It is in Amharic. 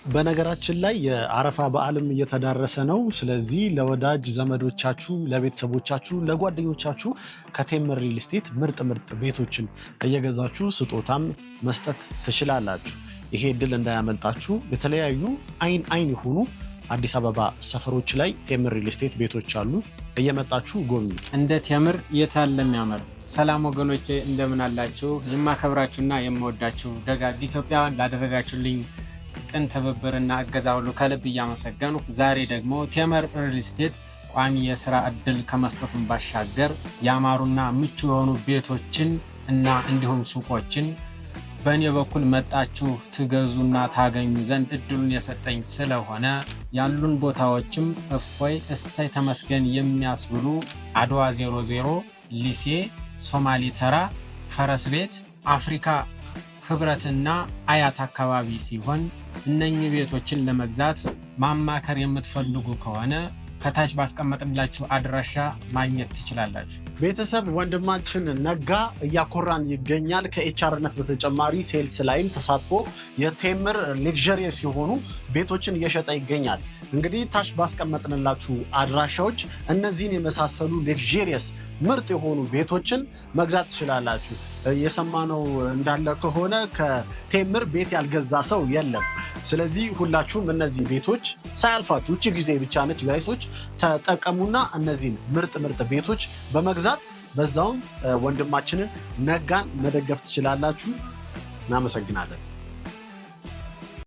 በነገራችን ላይ የአረፋ በዓልም እየተዳረሰ ነው። ስለዚህ ለወዳጅ ዘመዶቻችሁ፣ ለቤተሰቦቻችሁ፣ ለጓደኞቻችሁ ከቴምር ሪል ስቴት ምርጥ ቤቶችን እየገዛችሁ ስጦታም መስጠት ትችላላችሁ። ይሄ እድል እንዳያመልጣችሁ። የተለያዩ አይን የሆኑ አዲስ አበባ ሰፈሮች ላይ ቴምር ሪል ስቴት ቤቶች አሉ። እየመጣችሁ ጎብኙ። እንደ ቴምር የታለም ያምር። ሰላም ወገኖቼ እንደምን አላችሁ? የማከብራችሁና የምወዳችሁ ደጋግ ኢትዮጵያ ላደረጋችሁልኝ ቅን ትብብርና እገዛ ሁሉ ከልብ እያመሰገኑ ዛሬ ደግሞ ቴምር ሪል ስቴት ቋሚ የስራ እድል ከመስጠቱን ባሻገር ያማሩና ምቹ የሆኑ ቤቶችን እና እንዲሁም ሱቆችን በእኔ በኩል መጣችሁ ትገዙና ታገኙ ዘንድ እድሉን የሰጠኝ ስለሆነ ያሉን ቦታዎችም እፎይ እሰይ ተመስገን የሚያስብሉ አድዋ 00 ሊሴ፣ ሶማሌ ተራ፣ ፈረስ ቤት፣ አፍሪካ ህብረትና አያት አካባቢ ሲሆን እነኚህ ቤቶችን ለመግዛት ማማከር የምትፈልጉ ከሆነ ከታች ባስቀመጥንላችሁ አድራሻ ማግኘት ትችላላችሁ። ቤተሰብ ወንድማችን ነጋ እያኮራን ይገኛል። ከኤችአርነት በተጨማሪ ሴልስ ላይም ተሳትፎ የቴምር ሌክዠሪየስ የሆኑ ቤቶችን እየሸጠ ይገኛል። እንግዲህ ታች ባስቀመጥንላችሁ አድራሻዎች እነዚህን የመሳሰሉ ሌክዠሪየስ ምርጥ የሆኑ ቤቶችን መግዛት ትችላላችሁ። የሰማነው እንዳለ ከሆነ ከቴምር ቤት ያልገዛ ሰው የለም። ስለዚህ ሁላችሁም እነዚህ ቤቶች ሳያልፋችሁ እቺ ጊዜ ብቻ ነች ጋይሶች፣ ተጠቀሙና እነዚህን ምርጥ ቤቶች በመግዛት በዛውም ወንድማችንን ነጋን መደገፍ ትችላላችሁ። እናመሰግናለን።